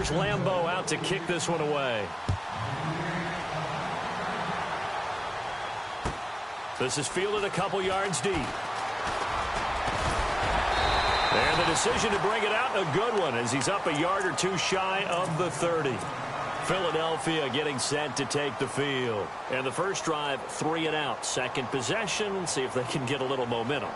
here's Lambeau out to kick this one away. This is fielded a couple yards deep. And the decision to bring it out, a good one, as he's up a yard or two shy of the 30. Philadelphia getting set to take the field. And the first drive, 3 and out. Second possession, see if they can get a little momentum.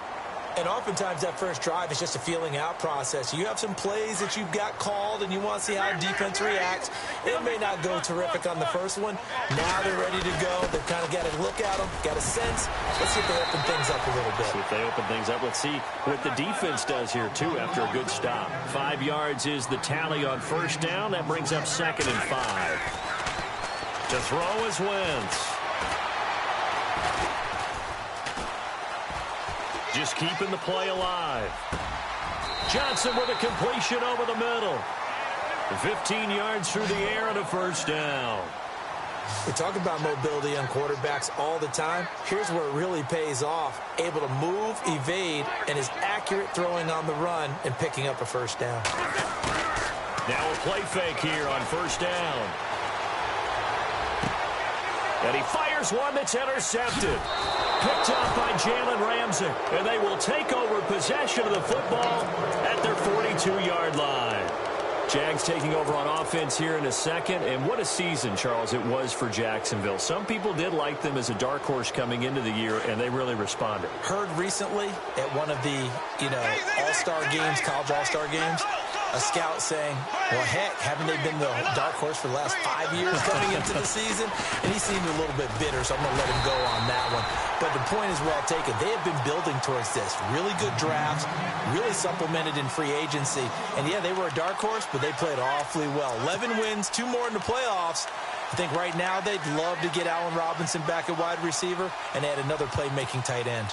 And oftentimes that first drive is just a feeling out process. You have some plays that you've got called and you want to see how defense reacts. It may not go terrific on the first one. Now they're ready to go. They've kind of got to look at them, got a sense. Let's see if they open things up a little bit. See if they open things up. Let's see what the defense does here, too, after a good stop. 5 yards is the tally on first down. That brings up 2nd and 5. To throw is Wentz. Just keeping the play alive. Johnson with a completion over the middle. 15 yards through the air and a first down. We talk about mobility on quarterbacks all the time. Here's where it really pays off. Able to move, evade, and is accurate throwing on the run and picking up a first down. Now a play fake here on first down. And he fires one that's intercepted. Picked up by Jalen Ramsey. And they will take over possession of the football at their 42-yard line. Jags taking over on offense here in a second. And what a season, Charles, it was for Jacksonville. Some people did like them as a dark horse coming into the year, and they really responded. Heard recently at one of the, all-star games, college all-star games, a scout saying, well, heck, haven't they been the dark horse for the last 5 years coming into the season? And he seemed a little bit bitter, so I'm going to let him go on that one. But the point is well taken. They have been building towards this. Really good drafts, really supplemented in free agency. And, yeah, they were a dark horse, but they played awfully well. 11 wins, 2 more in the playoffs. I think right now they'd love to get Allen Robinson back at wide receiver and add another playmaking tight end.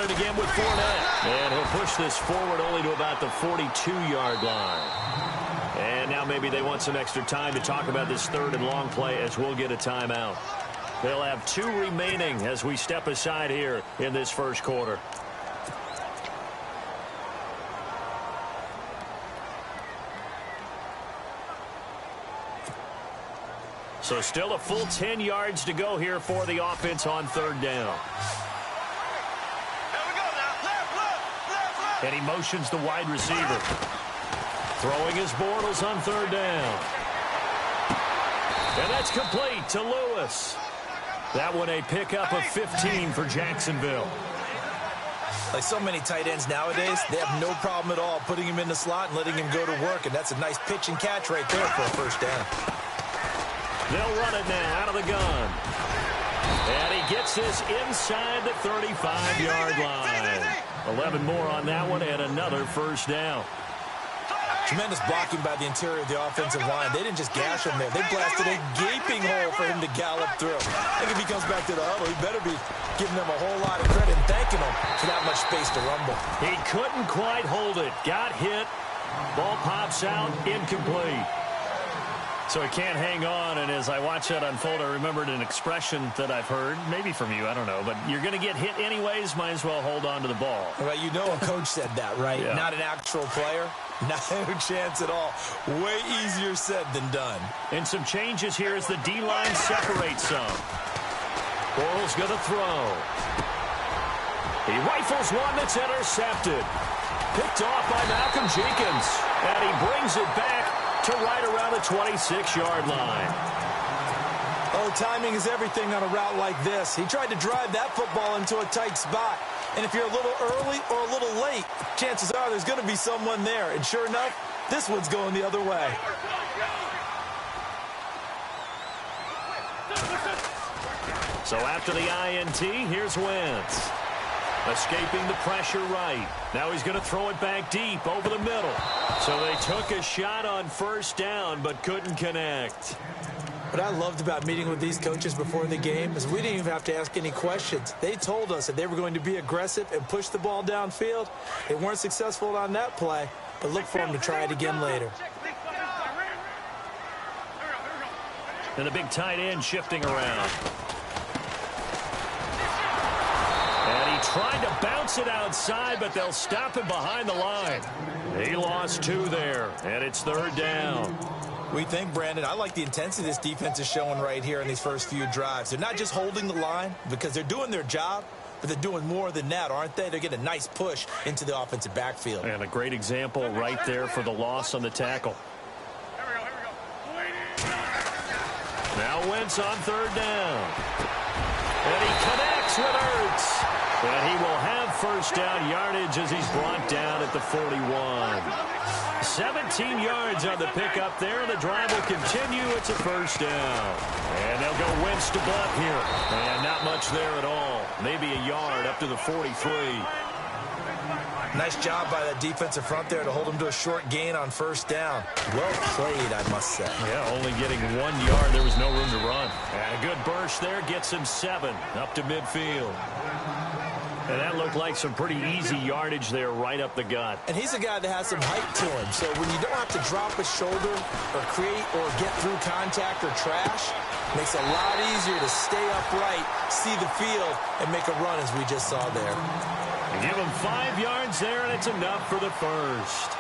It again with Fournette. And he'll push this forward only to about the 42-yard line. And now maybe they want some extra time to talk about this third and long play as we'll get a timeout. They'll have 2 remaining as we step aside here in this first quarter. So still a full 10 yards to go here for the offense on third down. And he motions the wide receiver. Throwing his Bortles on third down. And that's complete to Lewis. That one a pickup of 15 for Jacksonville. Like so many tight ends nowadays, they have no problem at all putting him in the slot and letting him go to work. And that's a nice pitch and catch right there for a first down. They'll run it now out of the gun. And he gets this inside the 35-yard line. 11 more on that one and another first down. Tremendous blocking by the interior of the offensive line. They didn't just gash him there. They blasted a gaping hole for him to gallop through. I think if he comes back to the huddle, he better be giving them a whole lot of credit and thanking them for that much space to rumble. He couldn't quite hold it. Got hit. Ball pops out. Incomplete. So he can't hang on, and as I watch that unfold, I remembered an expression that I've heard, maybe from you, I don't know, but you're going to get hit anyways, might as well hold on to the ball. Well, you know a coach said that, right? Yeah. Not an actual player. No chance at all. Way easier said than done. And some changes here as the D-line separates some. Bortles going to throw. He rifles one that's intercepted. Picked off by Malcolm Jenkins, and he brings it back to right around the 26-yard line. Oh, timing is everything on a route like this. He tried to drive that football into a tight spot. And if you're a little early or a little late, chances are there's going to be someone there. And sure enough, this one's going the other way. So after the INT, here's Wentz. Escaping the pressure right. Now he's going to throw it back deep over the middle. So they took a shot on first down but couldn't connect. What I loved about meeting with these coaches before the game is we didn't even have to ask any questions. They told us that they were going to be aggressive and push the ball downfield. They weren't successful on that play, but look for them to try it again later. And the big tight end shifting around. tried to bounce it outside, but they'll stop him behind the line. He lost 2 there, and it's 3rd down. We think, Brandon, I like the intensity this defense is showing right here in these first few drives. They're not just holding the line because they're doing their job, but they're doing more than that, aren't they? They're getting a nice push into the offensive backfield. And a great example right there for the loss on the tackle. Now Wentz on 3rd down. And he connects with Ertz. And he will have 1st down yardage as he's brought down at the 41. 17 yards on the pickup there. The drive will continue. It's a 1st down. And they'll go Wentz to bunt here. And not much there at all. Maybe a yard up to the 43. Nice job by that defensive front there to hold him to a short gain on 1st down. Well played, I must say. Yeah, only getting 1 yard. There was no room to run. And a good burst there gets him 7 up to midfield. And that looked like some pretty easy yardage there right up the gut. And he's a guy that has some height to him. So when you don't have to drop a shoulder or create or get through contact or trash, it makes it a lot easier to stay upright, see the field, and make a run as we just saw there. Give him 5 yards there, and it's enough for the 1st.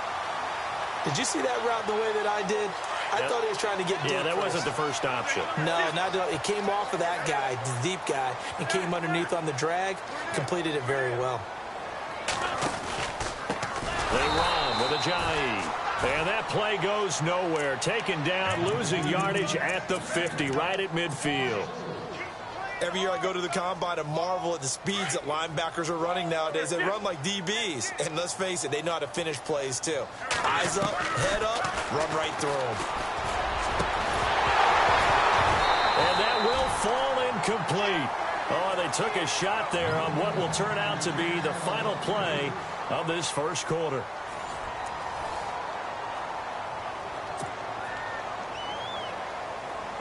Did you see that route the way that I did? I thought he was trying to get deep. Yeah, that wasn't the first option. No, not at all. It came off of that guy, the deep guy, and came underneath on the drag. Completed it very well. They run with Ajayi. And that play goes nowhere. Taken down, losing yardage at the 50, right at midfield. Every year I go to the combine and marvel at the speeds that linebackers are running nowadays. They run like DBs. And let's face it, they know how to finish plays too. Eyes up, head up, run right through them. And that will fall incomplete. Oh, they took a shot there on what will turn out to be the final play of this 1st quarter.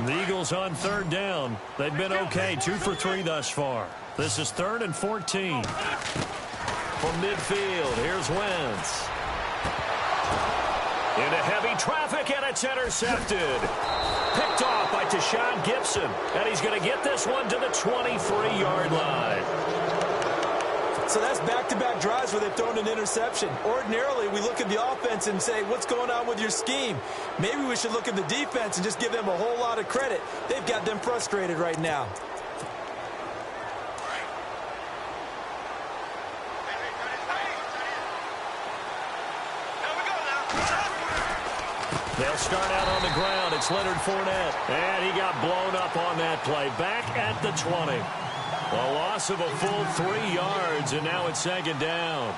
The Eagles on 3rd down. They've been okay, 2 for 3 thus far. This is 3rd and 14. From midfield, here's Wentz. Into heavy traffic, and it's intercepted. Picked off by Tashawn Gibson, and he's going to get this one to the 23-yard line. So that's back-to-back drives where they've thrown an interception. Ordinarily, we look at the offense and say, what's going on with your scheme? Maybe we should look at the defense and just give them a whole lot of credit. They've got them frustrated right now. They'll start out on the ground. It's Leonard Fournette, and he got blown up on that play. Back at the 20. A loss of a full 3 yards, and now it's 2nd down.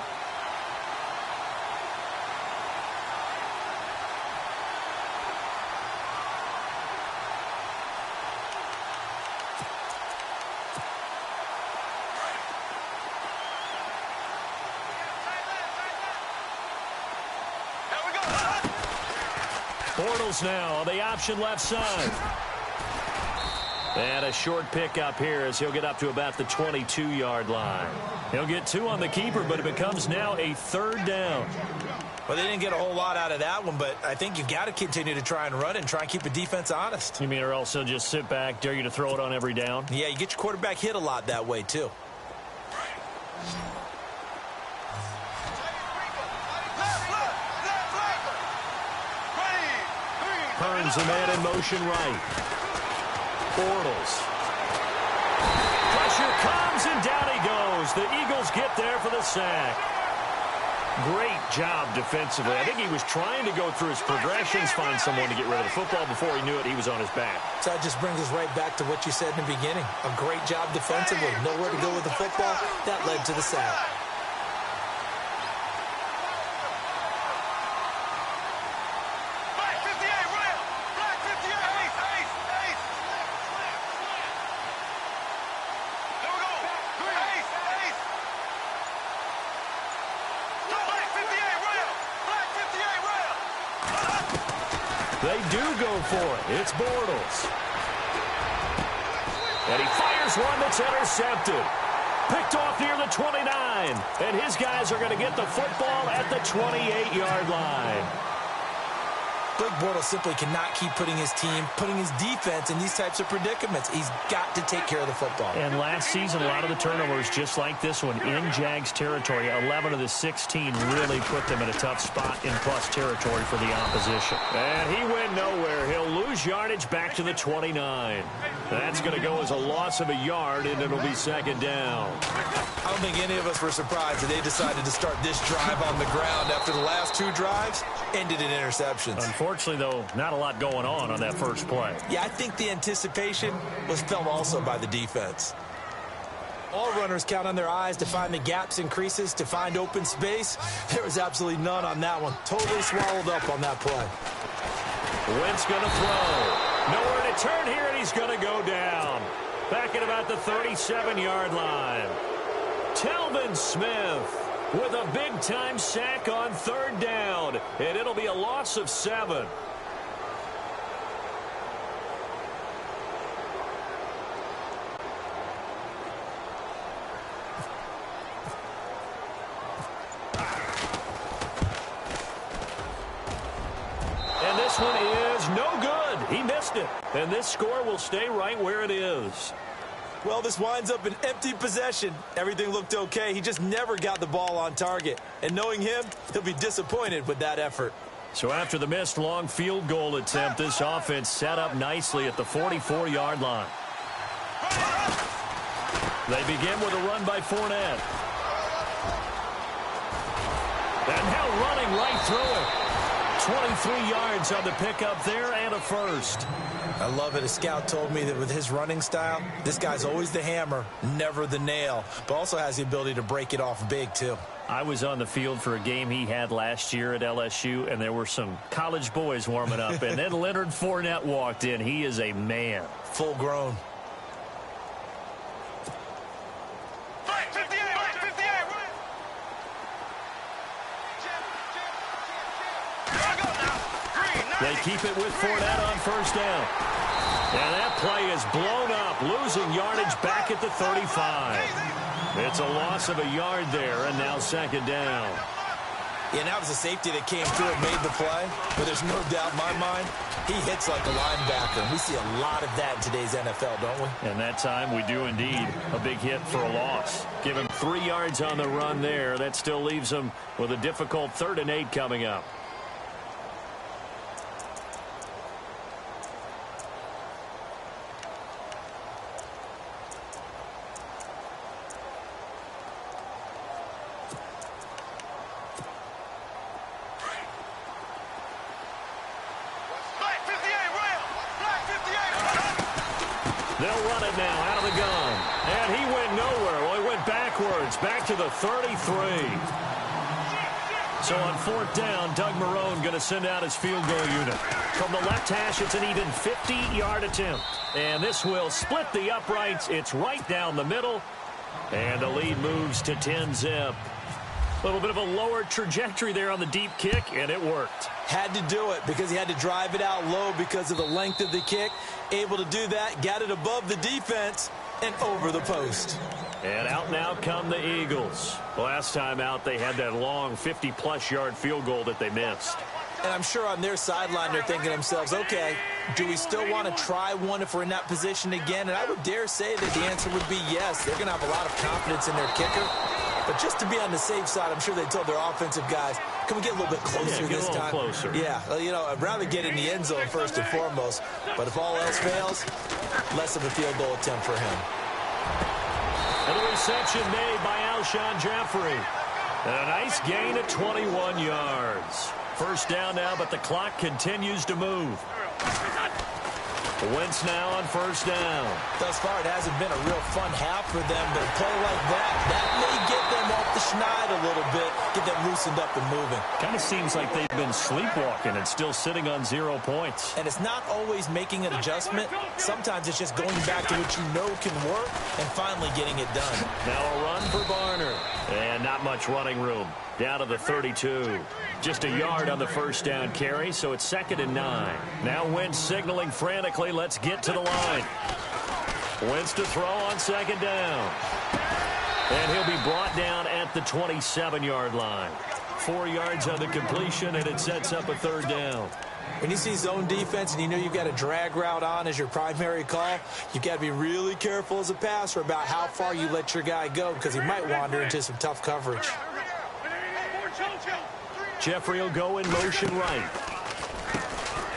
Bortles now on the option left side. And a short pickup here as he'll get up to about the 22-yard line. He'll get 2 on the keeper, but it becomes now a 3rd down. Well, they didn't get a whole lot out of that one, but I think you've got to continue to try and run and try and keep the defense honest. You mean or else he'll just sit back, dare you to throw it on every down? Yeah, you get your quarterback hit a lot that way, too. Turns a man in motion right. Bortles. Pressure comes, and down he goes. The Eagles get there for the sack. Great job defensively. I think he was trying to go through his progressions, find someone to get rid of the football. Before he knew it, he was on his back. So that just brings us right back to what you said in the beginning. A great job defensively. Nowhere to go with the football. That led to the sack. They do go for it. It's Bortles. And he fires one that's intercepted. Picked off near the 29. And his guys are going to get the football at the 28-yard line. Blake Bortles simply cannot keep putting his defense in these types of predicaments. He's got to take care of the football. And last season, a lot of the turnovers, just like this one, in Jags territory, 11 of the 16 really put them in a tough spot in plus territory for the opposition. And he went nowhere. He'll lose yardage back to the 29. That's going to go as a loss of a yard, and it'll be second down. I don't think any of us were surprised that they decided to start this drive on the ground after the last two drives ended in interceptions. Unfortunately, though, not a lot going on that first play. Yeah, I think the anticipation was felt also by the defense. All runners count on their eyes to find the gaps and creases, to find open space. There was absolutely none on that one. Totally swallowed up on that play. Wentz going to throw. Nowhere to turn here, and he's going to go down. Back at about the 37-yard line. Telvin Smith with a big-time sack on third down, and it'll be a loss of 7. And this one is no good. He missed it, and this score will stay right where it is. Well, this winds up an empty possession. Everything looked okay. He just never got the ball on target. And knowing him, he'll be disappointed with that effort. So after the missed long field goal attempt, this offense set up nicely at the 44-yard line. They begin with a run by Fournette. And now running right through it. 23 yards on the pickup there and a first. I love it. A scout told me that with his running style, this guy's always the hammer, never the nail, but also has the ability to break it off big, too. I was on the field for a game he had last year at LSU, and there were some college boys warming up, and then Leonard Fournette walked in. He is a man. Full grown. They keep it with Fournette on first down. And that play is blown up, losing yardage back at the 35. It's a loss of a yard there, and now second down. Yeah, that was a safety that came through and made the play, but there's no doubt in my mind, he hits like a linebacker. And we see a lot of that in today's NFL, don't we? And that time we do indeed. A big hit for a loss. Give him 3 yards on the run there. That still leaves him with a difficult 3rd and 8 coming up. They'll run it now out of the gun. And he went nowhere. Well, he went backwards, back to the 33. So on 4th down, Doug Marrone going to send out his field goal unit. From the left hash, it's an even 50-yard attempt. And this will split the uprights. It's right down the middle. And the lead moves to 10-zip. A little bit of a lower trajectory there on the deep kick, and it worked. Had to do it because he had to drive it out low because of the length of the kick. Able to do that, got it above the defense, and over the post. And out now come the Eagles. Last time out, they had that long 50-plus yard field goal that they missed. And I'm sure on their sideline they're thinking to themselves, okay, do we still want to try one if we're in that position again? And I would dare say that the answer would be yes. They're going to have a lot of confidence in their kicker. But just to be on the safe side, I'm sure they told their offensive guys, can we get a little bit closer this time? Closer. Yeah, well, you know, I'd rather get in the end zone first and foremost. But if all else fails, less of a field goal attempt for him. And the reception made by Alshon Jeffrey. And a nice gain of 21 yards. First down now, but the clock continues to move. Wentz now on first down. Thus far, it hasn't been a real fun half for them, but a play like that may get them off the schneid a little bit, get them loosened up and moving. Kind of seems like they've been sleepwalking and still sitting on 0 points. And it's not always making an adjustment. Sometimes it's just going back to what you know can work and finally getting it done. Now a run for Barner. And not much running room. Down to the 32. Just a yard on the first down carry, so it's 2nd and 9. Now Wentz signaling frantically, let's get to the line. Wentz to throw on 2nd down. And he'll be brought down at the 27-yard line. 4 yards on the completion, and it sets up a 3rd down. When you see zone defense and you know you've got a drag route on as your primary call, you've got to be really careful as a passer about how far you let your guy go because he might wander into some tough coverage. Jeffrey will go in motion right.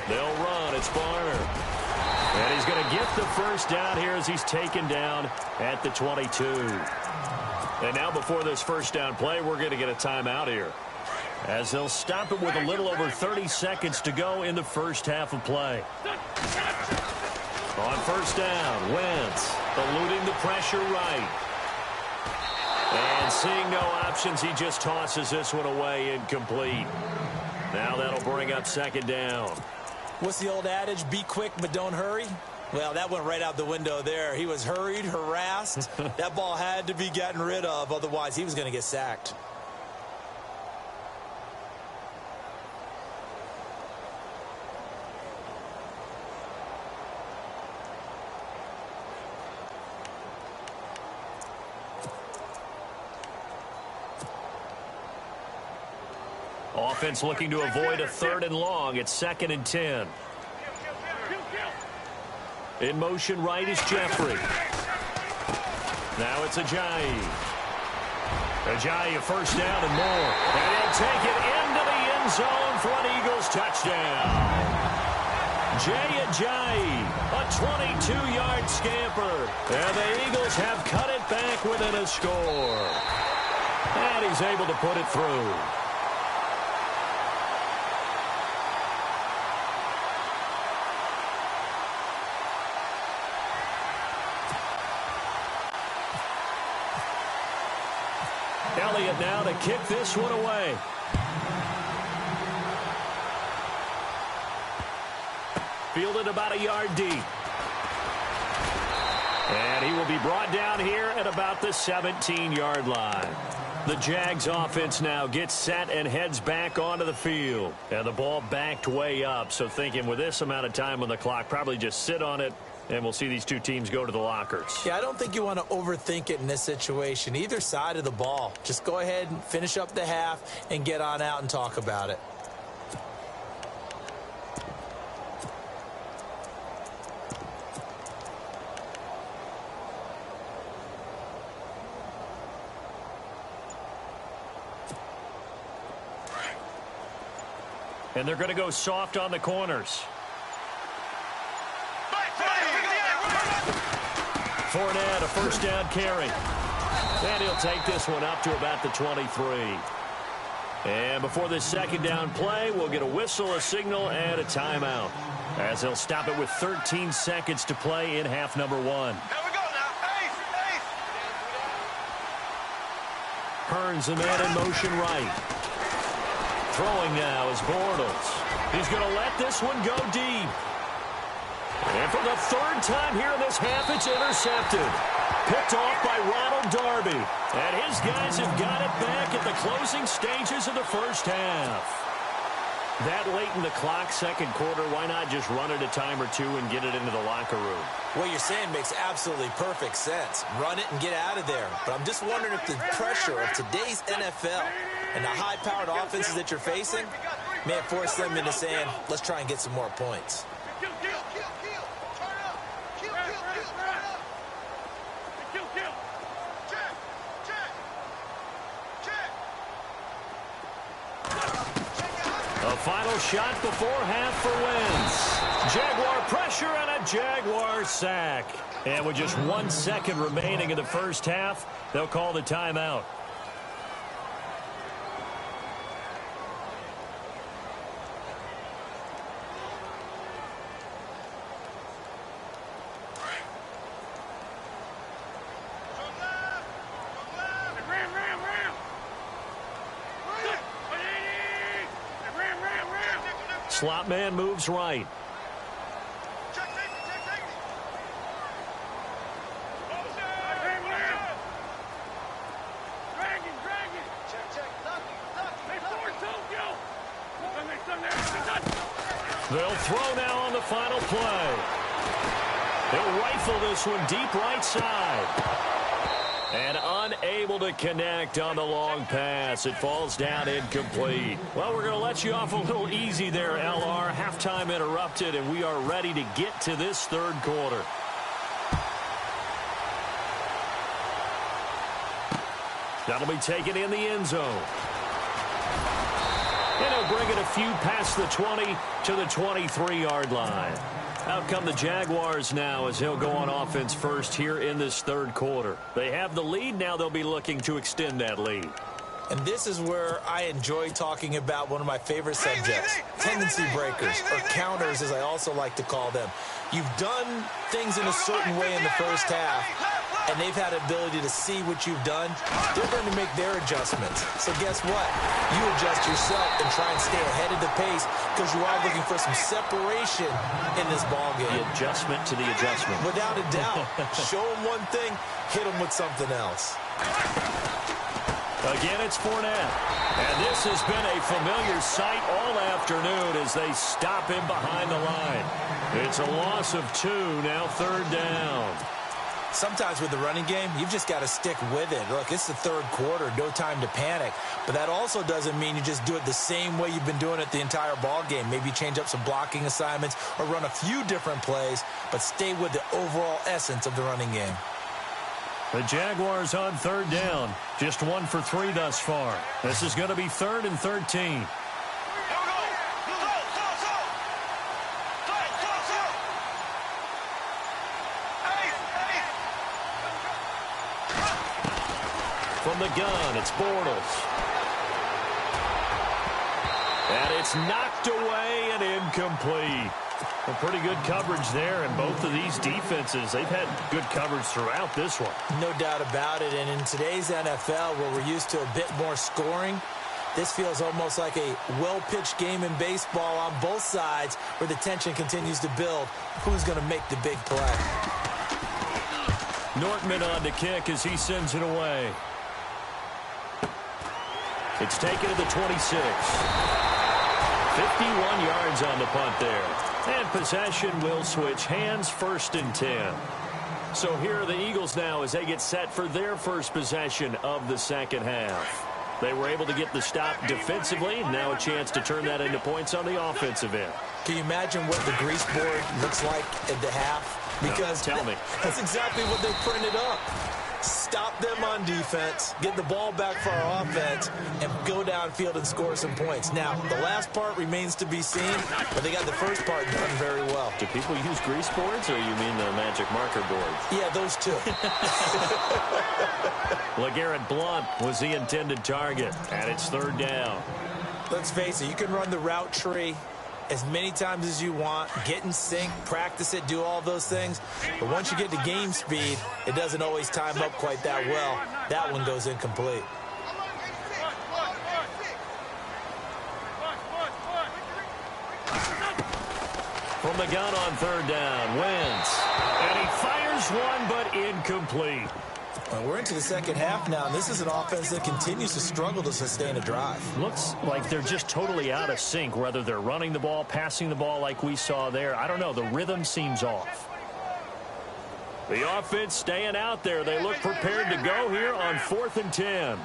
They'll run. It's Barner. And he's going to get the first down here as he's taken down at the 22. And now before this first down play, we're going to get a timeout here, as they'll stop it with a little over 30 seconds to go in the first half of play. On first down, Wentz eluding the pressure right. And seeing no options, he just tosses this one away incomplete. Now that'll bring up second down. What's the old adage? Be quick, but don't hurry. Well, that went right out the window there. He was hurried, harassed. That ball had to be gotten rid of, otherwise he was going to get sacked. Offense looking to avoid a 3rd and long. It's 2nd and 10. In motion right is Jeffrey. Now it's Ajayi. Ajayi, a first down and more. And he'll take it into the end zone for an Eagles touchdown. Jay Ajayi, a 22-yard scamper. And the Eagles have cut it back within a score. And he's able to put it through. Elliott now to kick this one away. Fielded about a yard deep. And he will be brought down here at about the 17-yard line. The Jags offense now gets set and heads back onto the field. And the ball backed way up. So thinking with this amount of time on the clock, probably just sit on it. And we'll see these two teams go to the lockers. Yeah, I don't think you want to overthink it in this situation. Either side of the ball. Just go ahead and finish up the half and get on out and talk about it. And they're going to go soft on the corners. Fournette, a first down carry. And he'll take this one up to about the 23. And before this second down play, we'll get a whistle, a signal, and a timeout, as they'll stop it with 13 seconds to play in half number 1. Here we go now. Ace. Hearns, the man in motion right. Throwing now is Bortles. He's going to let this one go deep. And for the 3rd time here in this half, it's intercepted. Picked off by Ronald Darby. And his guys have got it back at the closing stages of the first half. That late in the clock, second quarter, why not just run it a time or two and get it into the locker room? What you're saying makes absolutely perfect sense. Run it and get out of there. But I'm just wondering if the pressure of today's NFL and the high-powered offenses that you're facing may have forced them into saying, let's try and get some more points. A final shot before half for Wentz. Jaguar pressure and a Jaguar sack. And with just 1 second remaining in the first half, they'll call the timeout. Slot man moves right. They'll throw now on the final play. They'll rifle this one deep right side. And unable to connect on the long pass. It falls down incomplete. Well, we're going to let you off a little easy there, LR. Halftime interrupted, and we are ready to get to this third quarter. That'll be taken in the end zone. And he'll bring it a few past the 20 to the 23-yard line. Out come the Jaguars now as he'll go on offense first here in this third quarter. They have the lead. Now they'll be looking to extend that lead. And this is where I enjoy talking about one of my favorite subjects, tendency breakers, or counters as I also like to call them. You've done things in a certain way in the first half, and they've had the ability to see what you've done. They're going to make their adjustments. So guess what? You adjust yourself and try and stay ahead of the pace because you are looking for some separation in this ballgame. The adjustment to the adjustment. Without a doubt. Show them one thing, hit them with something else. Again, it's Fournette. And this has been a familiar sight all afternoon as they stop him behind the line. It's a loss of 2, now third down. Sometimes with the running game, you've just got to stick with it. Look, it's the third quarter, no time to panic. But that also doesn't mean you just do it the same way you've been doing it the entire ball game. Maybe change up some blocking assignments or run a few different plays, but stay with the overall essence of the running game. The Jaguars on third down. Just 1 for 3 thus far. This is going to be 3rd and 13. From the gun, it's Bortles. And it's knocked away and incomplete. A pretty good coverage there, and both of these defenses, they've had good coverage throughout this one. No doubt about it, and in today's NFL, where we're used to a bit more scoring, this feels almost like a well-pitched game in baseball on both sides where the tension continues to build. Who's going to make the big play? Nortman on to kick as he sends it away. It's taken to the 26. 51 yards on the punt there. And possession will switch hands, 1st and 10. So here are the Eagles now as they get set for their first possession of the second half. They were able to get the stop defensively. Now a chance to turn that into points on the offensive end. Can you imagine what the grease board looks like at the half? Because no, tell me. That's exactly what they printed up. Stop them on defense, get the ball back for our offense, and go downfield and score some points. Now, the last part remains to be seen, but they got the first part done very well. Do people use grease boards, or you mean the magic marker boards? Yeah, those two. LeGarrette Blount was the intended target, and it's 3rd down. Let's face it, you can run the route tree as many times as you want, get in sync, practice it, do all those things. But once you get to game speed, it doesn't always time up quite that well. That one goes incomplete. From the gun on 3rd down, Wentz. And he fires one, but incomplete. Well, we're into the second half now, and this is an offense that continues to struggle to sustain a drive. Looks like they're just totally out of sync, whether they're running the ball, passing the ball like we saw there. I don't know. The rhythm seems off. The offense staying out there. They look prepared to go here on 4th and 10.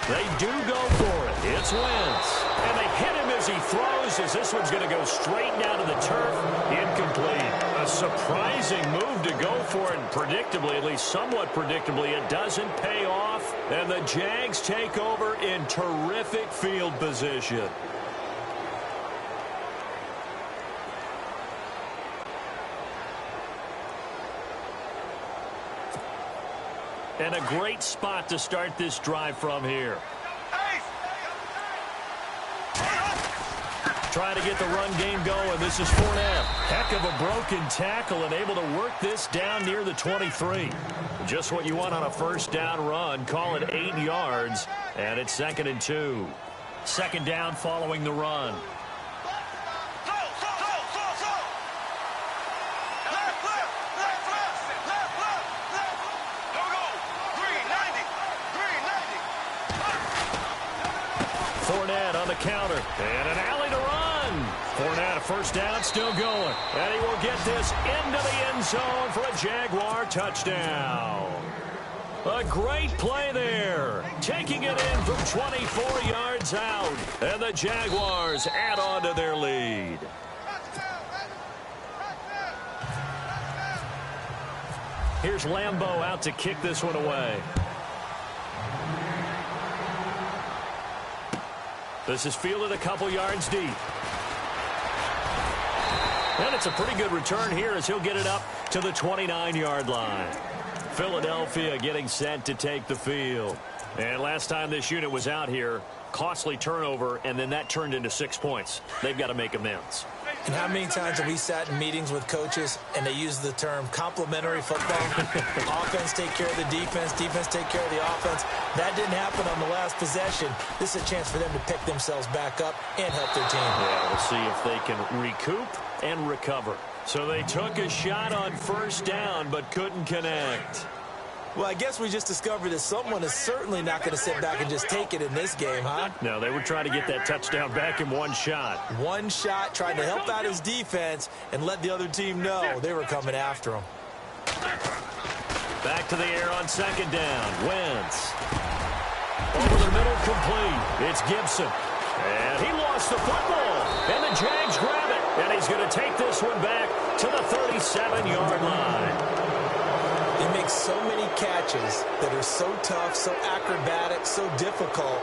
They do go for it. It's Wentz. And they hit him as he throws, as this one's going to go straight down to the turf. Incomplete. A surprising move to go for it. And predictably, at least somewhat predictably, it doesn't pay off. And the Jags take over in terrific field position. And a great spot to start this drive from here. Trying to get the run game going. This is Fournette. Heck of a broken tackle and able to work this down near the 23. Just what you want on a first down run. Call it 8 yards. And it's 2nd and 2. 2nd down following the run. counter. And an alley to run. Fournette, a first down, still going. And he will get this into the end zone for a Jaguar touchdown. A great play there. Taking it in from 24 yards out. And the Jaguars add on to their lead. Here's Lambeau out to kick this one away. This is fielded a couple yards deep. And it's a pretty good return here as he'll get it up to the 29-yard line. Philadelphia getting set to take the field. And last time this unit was out here, costly turnover, and then that turned into 6 points. They've got to make amends. And how many times have we sat in meetings with coaches and they use the term complementary football? Offense take care of the defense, defense take care of the offense. That didn't happen on the last possession. This is a chance for them to pick themselves back up and help their team. Yeah, we'll see if they can recoup and recover. So they took a shot on first down but couldn't connect. Well, I guess we just discovered that someone is certainly not going to sit back and just take it in this game, huh? No, they were trying to get that touchdown back in one shot. One shot, trying to help out his defense and let the other team know they were coming after him. Back to the air on second down. Wentz. Over the middle, complete. It's Gibson. And he lost the football. And the Jags grab it. And he's going to take this one back to the 37-yard line. They make so many catches that are so tough, so acrobatic, so difficult,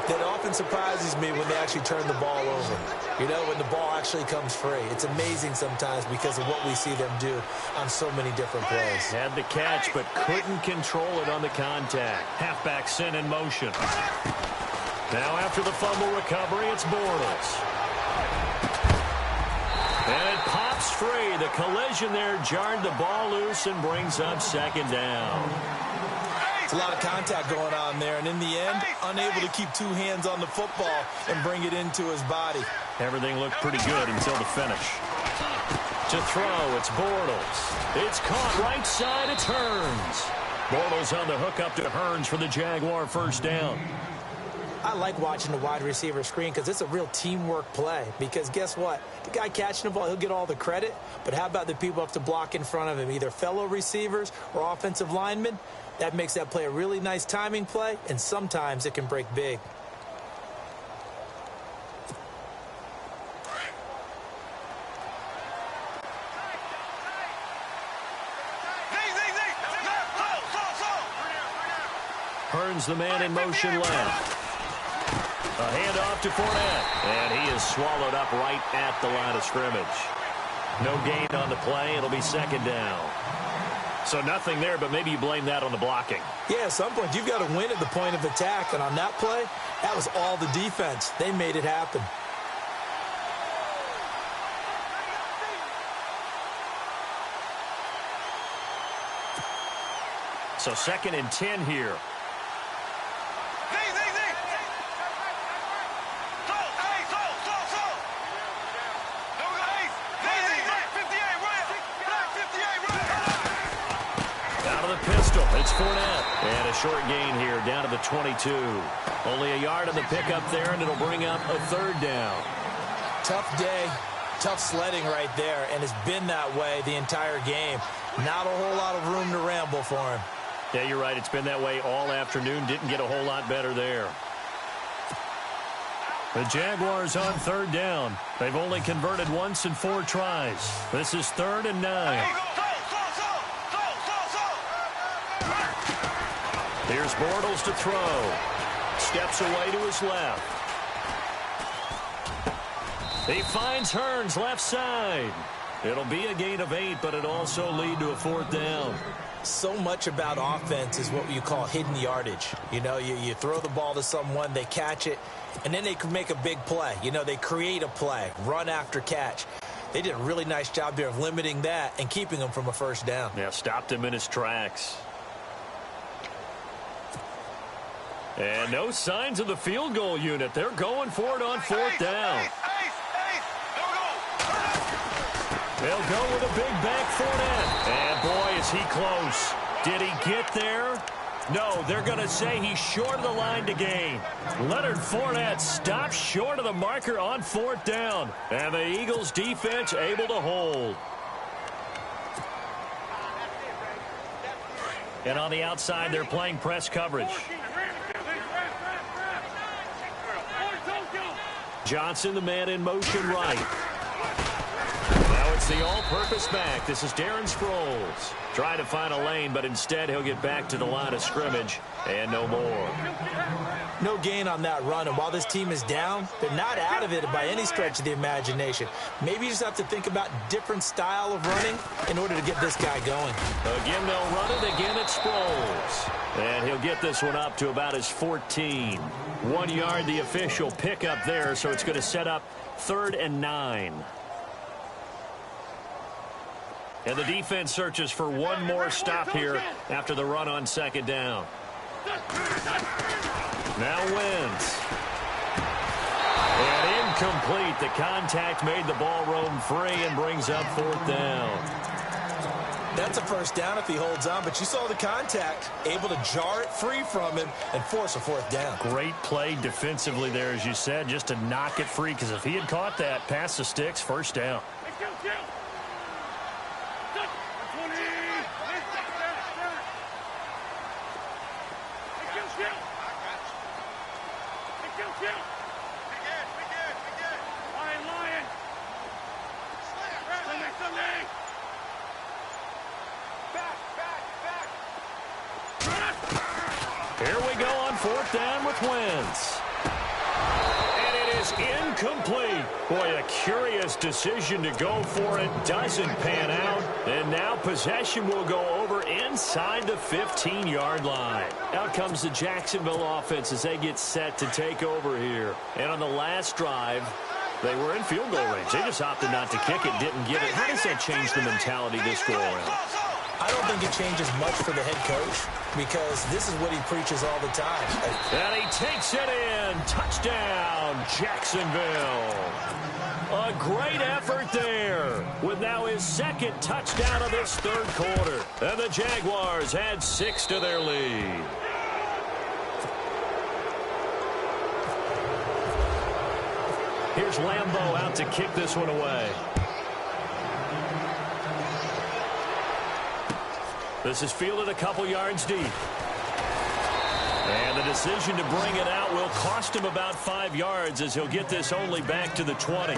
that often surprises me when they actually turn the ball over. You know, when the ball actually comes free. It's amazing sometimes because of what we see them do on so many different plays. Had the catch, but couldn't control it on the contact. Halfback sent in motion. Now after the fumble recovery, it's Bortles. And it pops free. The collision there jarred the ball loose and brings up second down. It's a lot of contact going on there, and in the end, unable to keep two hands on the football and bring it into his body. Everything looked pretty good until the finish. To throw, it's Bortles. It's caught right side, it's Hearns. Bortles on the hook up to Hearns for the Jaguar first down. I like watching the wide receiver screen because it's a real teamwork play. Because guess what? The guy catching the ball, he'll get all the credit. But how about the people up to block in front of him, either fellow receivers or offensive linemen? That makes that play a really nice timing play, and sometimes it can break big. Hearns the man in motion left. A handoff to Fournette, and he is swallowed up right at the line of scrimmage. No gain on the play. It'll be second down. So nothing there, but maybe you blame that on the blocking. Yeah, at some point, you've got to win at the point of attack, and on that play, that was all the defense. They made it happen. So 2nd and 10 here. It's Fournette. And a short gain here down to the 22. Only a yard on the pickup there, and it'll bring up a third down. Tough day, tough sledding right there, and it's been that way the entire game. Not a whole lot of room to ramble for him. Yeah, you're right. It's been that way all afternoon. Didn't get a whole lot better there. The Jaguars on third down. They've only converted once in 4 tries. This is 3rd and 9. Here's Bortles to throw. Steps away to his left. He finds Hearns left side. It'll be a gain of 8, but it'll also lead to a 4th down. So much about offense is what you call hidden yardage. You know, you throw the ball to someone, they catch it, and then they can make a big play. You know, they create a play, run after catch. They did a really nice job there of limiting that and keeping him from a first down. Yeah, stopped him in his tracks. And no signs of the field goal unit. They're going for it on 4th down. They'll go with a big bank Fournette. And boy, is he close. Did he get there? No, they're going to say he's short of the line to gain. Leonard Fournette stops short of the marker on 4th down. And the Eagles defense able to hold. And on the outside, they're playing press coverage. Johnson, the man in motion right. Now it's the all-purpose back. This is Darren Sproles. Trying to find a lane, but instead he'll get back to the line of scrimmage and no more. No gain on that run, and while this team is down, they're not out of it by any stretch of the imagination. Maybe you just have to think about different style of running in order to get this guy going. Again, they'll run it. Again, it's Sproles. And he'll get this one up to about his 14. 1 yard, the official pickup there, so it's going to set up 3rd and 9. And the defense searches for one more stop here after the run on 2nd down. Now Wentz. And incomplete. The contact made the ball roam free and brings up 4th down. That's a 1st down if he holds on, but you saw the contact, able to jar it free from him and force a 4th down. Great play defensively there, as you said, just to knock it free, because if he had caught that, pass the sticks, 1st down. Here we go on 4th down with Wentz. And it is incomplete. Boy, a curious decision to go for it. Doesn't pan out. And now possession will go over inside the 15-yard line. Out comes the Jacksonville offense as they get set to take over here. And on the last drive, they were in field goal range. They just opted not to kick it, didn't give it. How does that change the mentality this go around? I don't think it changes much for the head coach because this is what he preaches all the time. And he takes it in. Touchdown, Jacksonville. A great effort there with now his 2nd touchdown of this 3rd quarter. And the Jaguars add 6 to their lead. Here's Lambeau out to kick this one away. This is fielded a couple yards deep. And the decision to bring it out will cost him about 5 yards as he'll get this only back to the 20.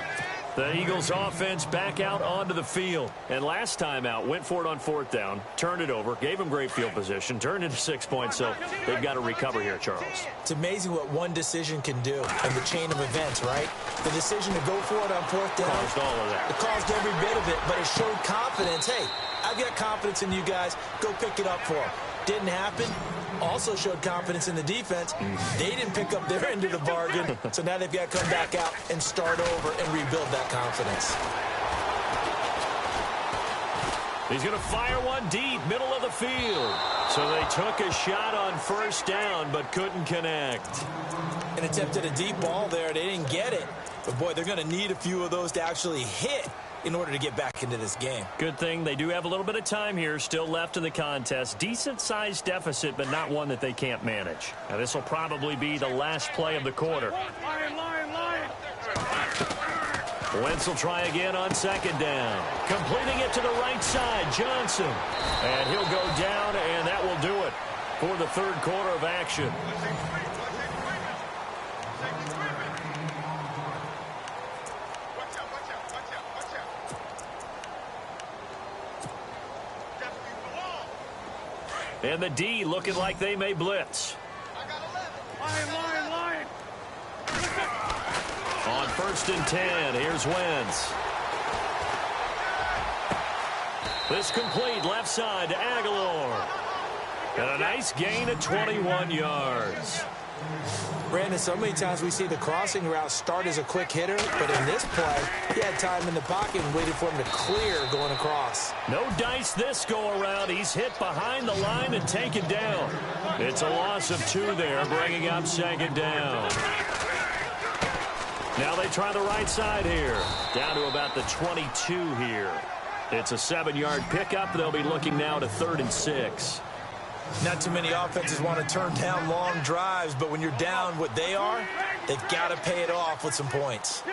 The Eagles offense back out onto the field. And last time out, went for it on 4th down, turned it over, gave him great field position, turned into 6 points, so they've got to recover here, Charles. It's amazing what one decision can do in the chain of events, right? The decision to go for it on 4th down. Caused all of that. It caused every bit of it, but it showed confidence. Hey, I've got confidence in you guys. Go pick it up for them. Didn't happen. Also showed confidence in the defense. They didn't pick up their end of the bargain, so now they've got to come back out and start over and rebuild that confidence. He's going to fire one deep, middle of the field. So they took a shot on 1st down, but couldn't connect. An attempt at a deep ball there. They didn't get it. But, boy, they're going to need a few of those to actually hit in order to get back into this game. Good thing they do have a little bit of time here still left in the contest. Decent-sized deficit, but not one that they can't manage. Now, this will probably be the last play of the quarter. Wentz will try again on 2nd down. Completing it to the right side, Johnson. And he'll go down, and that will do it for the 3rd quarter of action. And the D looking like they may blitz. On 1st and 10, here's Wentz. This complete left side to Aguilar. And a nice gain of 21 yards. Brandon, so many times we see the crossing route start as a quick hitter, but in this play, he had time in the pocket and waited for him to clear going across. No dice this go-around. He's hit behind the line and taken down. It's a loss of 2 there, bringing up 2nd down. Now they try the right side here. Down to about the 22 here. It's a 7-yard pickup. They'll be looking now to 3rd and 6. Not too many offenses want to turn down long drives, but when you're down what they are, they've got to pay it off with some points.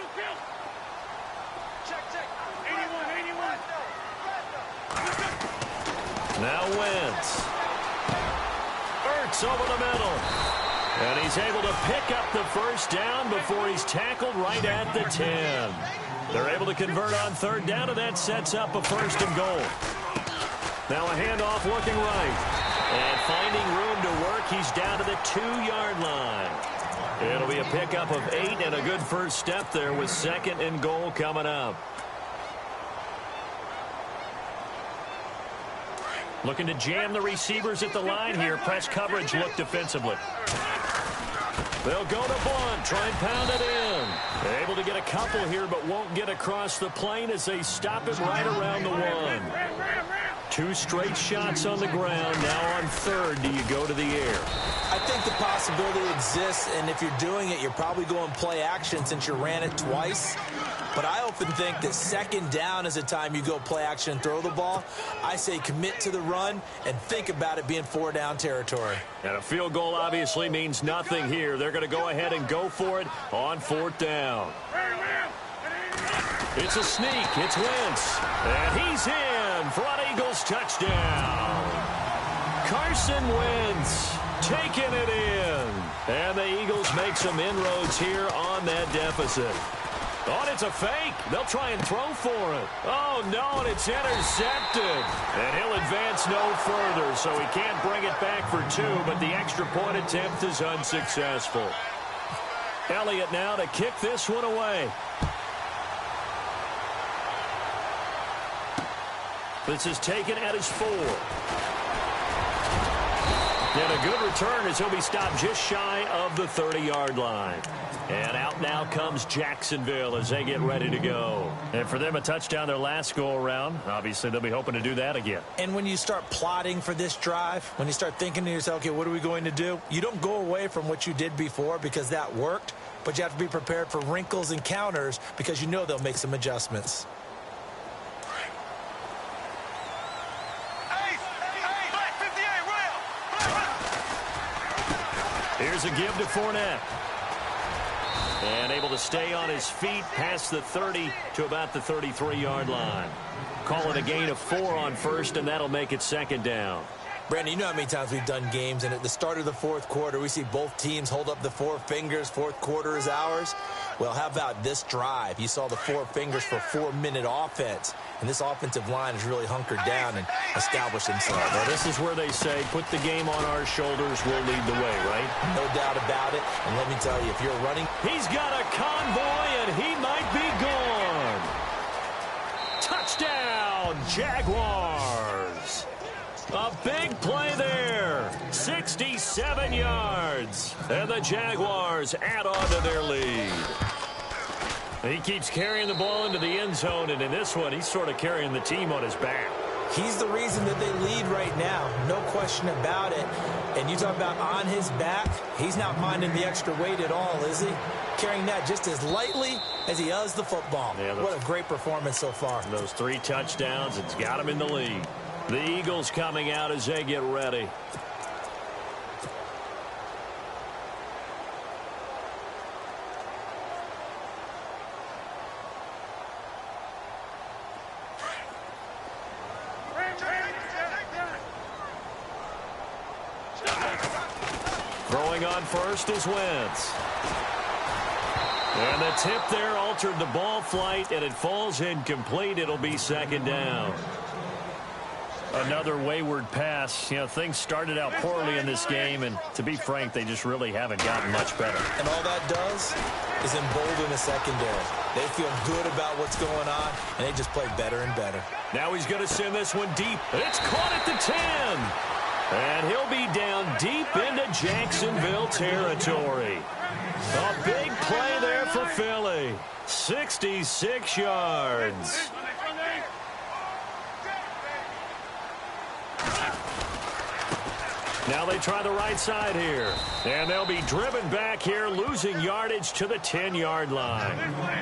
Now Wentz. Ertz over the middle. And he's able to pick up the first down before he's tackled right at the 10. They're able to convert on third down, and that sets up a 1st and goal. Now a handoff looking right. And finding room to work, he's down to the 2-yard line. It'll be a pickup of 8 and a good first step there with 2nd and goal coming up. Looking to jam the receivers at the line here. Press coverage look defensively. They'll go to Blunt, try and pound it in. They're able to get a couple here, but won't get across the plane as they stop it right around the 1. 2 straight shots on the ground. Now on third, do you go to the air? I think the possibility exists, and if you're doing it, you're probably going play action since you ran it twice. But I often think that 2nd down is the time you go play action and throw the ball. I say commit to the run and think about it being 4-down territory. And a field goal obviously means nothing here. They're going to go ahead and go for it on 4th down. It's a sneak. It's Wentz. And he's in for an Eagles touchdown. Carson Wentz taking it in. And the Eagles make some inroads here on that deficit. Oh, and it's a fake. They'll try and throw for it. Oh, no, and it's intercepted. And he'll advance no further, so he can't bring it back for 2, but the extra point attempt is unsuccessful. Elliott now to kick this one away. This is taken at his 4. And a good return as he'll be stopped just shy of the 30-yard line. And out now comes Jacksonville as they get ready to go. And for them, a touchdown their last go-around. Obviously, they'll be hoping to do that again. And when you start plotting for this drive, when you start thinking to yourself, okay, what are we going to do? You don't go away from what you did before because that worked, but you have to be prepared for wrinkles and counters because you know they'll make some adjustments. Here's a give to Fournette. And able to stay on his feet past the 30 to about the 33-yard line. Call it a gain of 4 on first, and that'll make it 2nd down. Brandon, you know how many times we've done games, and at the start of the 4th quarter, we see both teams hold up the 4 fingers, 4th quarter is ours. Well, how about this drive? You saw the 4 fingers for 4-minute offense, and this offensive line has really hunkered down and established themselves. Well, this is where they say, put the game on our shoulders, we'll lead the way, right? No doubt about it, and let me tell you, if you're running... He's got a convoy, and he might be gone. Touchdown, Jaguars. A big play there. 67 yards. And the Jaguars add on to their lead. He keeps carrying the ball into the end zone, and in this one, he's sort of carrying the team on his back. He's the reason that they lead right now. No question about it. And you talk about on his back, he's not minding the extra weight at all, is he? Carrying that just as lightly as he does the football. Yeah, what a great performance so far. Those 3 touchdowns, it's got him in the lead. The Eagles coming out as they get ready. Throwing on first is Wentz. And the tip there altered the ball flight, and it falls incomplete. It'll be 2nd down. Another wayward pass. You know, things started out poorly in this game, and to be frank, they just really haven't gotten much better. And all that does is embolden the secondary. They feel good about what's going on, and they just play better and better. Now he's going to send this one deep. It's caught at the 10. And he'll be down deep into Jacksonville territory. A big play there for Philly. 66 yards. Now they try the right side here. And they'll be driven back here, losing yardage to the 10-yard line.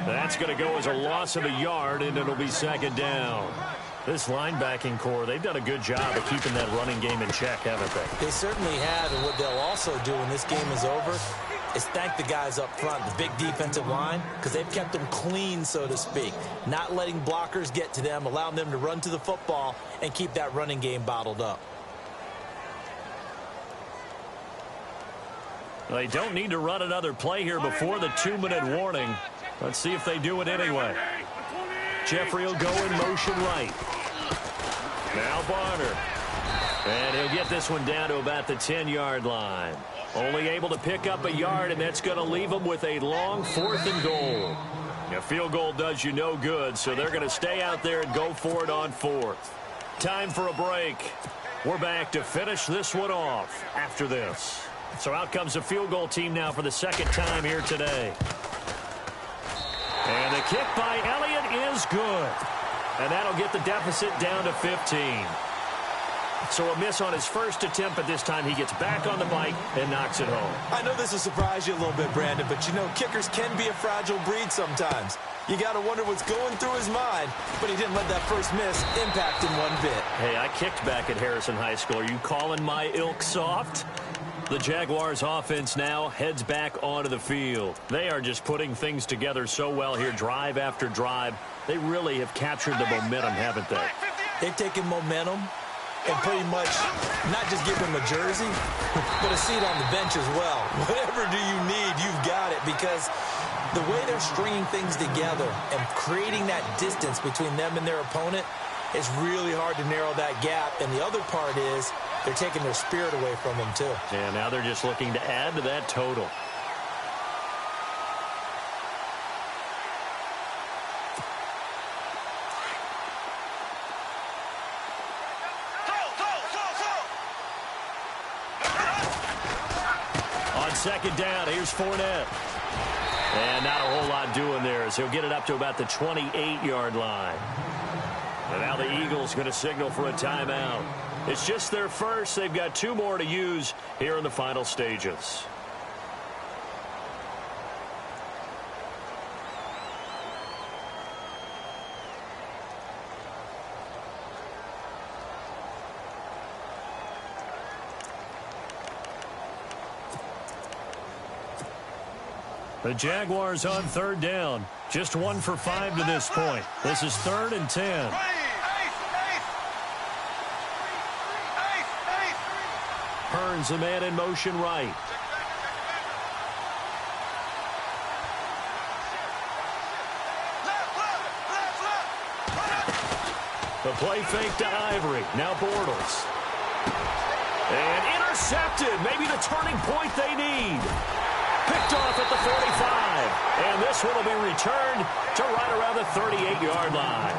That's going to go as a loss of a yard, and it'll be 2nd down. This linebacking core, they've done a good job of keeping that running game in check, haven't they? They certainly have, and what they'll also do when this game is over is thank the guys up front, the big defensive line, because they've kept them clean, so to speak, not letting blockers get to them, allowing them to run to the football and keep that running game bottled up. They don't need to run another play here before the 2-minute warning. Let's see if they do it anyway. Jeffrey will go in motion right. Now Barner. And he'll get this one down to about the 10-yard line. Only able to pick up a yard, and that's going to leave them with a long 4th and goal. A field goal does you no good, so they're going to stay out there and go for it on 4th. Time for a break. We're back to finish this one off after this. So out comes the field goal team now for the 2nd time here today. And the kick by Elliott is good. And that'll get the deficit down to 15. So a miss on his first attempt, but this time he gets back on the bike and knocks it home. I know this will surprise you a little bit, Brandon, but you know kickers can be a fragile breed sometimes. You got to wonder what's going through his mind, but he didn't let that first miss impact him one bit. Hey, I kicked back at Harrison High School. Are you calling my ilk soft? The Jaguars offense now heads back onto the field. They are just putting things together so well here, drive after drive. They really have captured the momentum, haven't they? They've taken momentum and pretty much not just give him a jersey, but a seat on the bench as well. Whatever do you need, you've got it, because the way they're stringing things together and creating that distance between them and their opponent, it's really hard to narrow that gap. And the other part is they're taking their spirit away from them, too. Yeah, now they're just looking to add to that total. On 2nd down, here's Fournette. And not a whole lot doing there as he'll get it up to about the 28-yard line. And now the Eagles going to signal for a timeout. It's just their first. They've got 2 more to use here in the final stages. The Jaguars on 3rd down. Just 1 for 5 to this point. This is 3rd and 10. Hearns, the man in motion right. The play fake to Ivory. Now Bortles. And intercepted. Maybe the turning point they need. Picked off at the 45. And this one will be returned to right around the 38-yard line.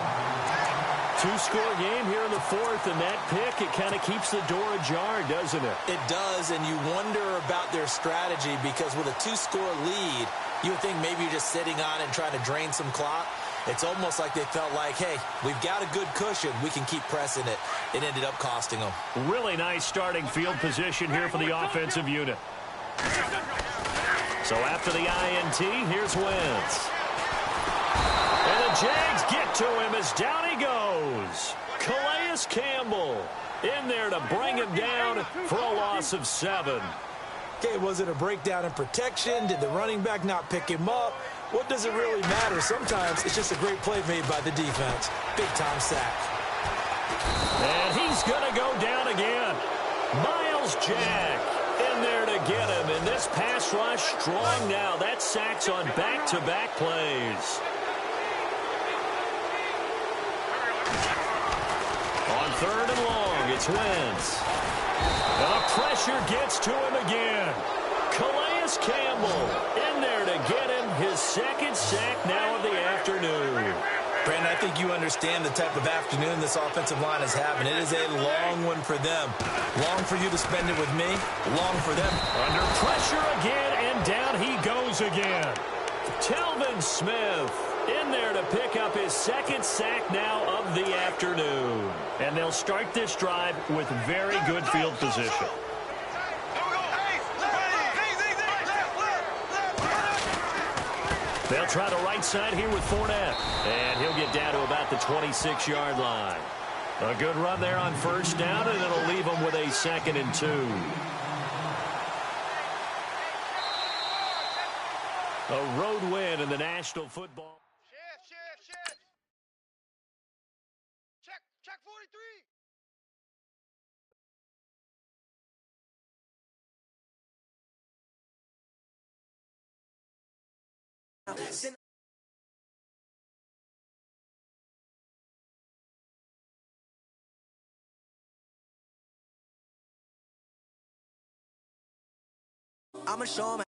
2-score game here in the 4th, and that pick, it kind of keeps the door ajar, doesn't it? It does, and you wonder about their strategy, because with a 2-score lead, you would think maybe you're just sitting on it and trying to drain some clock. It's almost like they felt like, hey, we've got a good cushion. We can keep pressing it. It ended up costing them. Really nice starting field position here for the offensive unit. So after the INT, here's Wentz. And the Jags get to him as down he goes. Calais Campbell in there to bring him down for a loss of 7. Okay, was it a breakdown in protection? Did the running back not pick him up? What does it really matter? Sometimes it's just a great play made by the defense. Big-time sack. And he's going to go down again. Miles Jack in there to get him. And this pass rush strong now. That sack's on back-to-back plays. On 3rd and long, it's Wentz. And the pressure gets to him again. Calais Campbell in there to get him his 2nd sack now of the afternoon. Brandon, I think you understand the type of afternoon this offensive line is having. It is a long one for them. Long for you to spend it with me. Long for them. Under pressure again, and down he goes again. Telvin Smith in there to pick up his 2nd sack now of the afternoon. And they'll start this drive with very good field position. They'll try the right side here with Fournette. And he'll get down to about the 26-yard line. A good run there on first down, and it'll leave them with a 2nd and 2. A road win in the National Football. Shift. Check 43. I'ma show 'em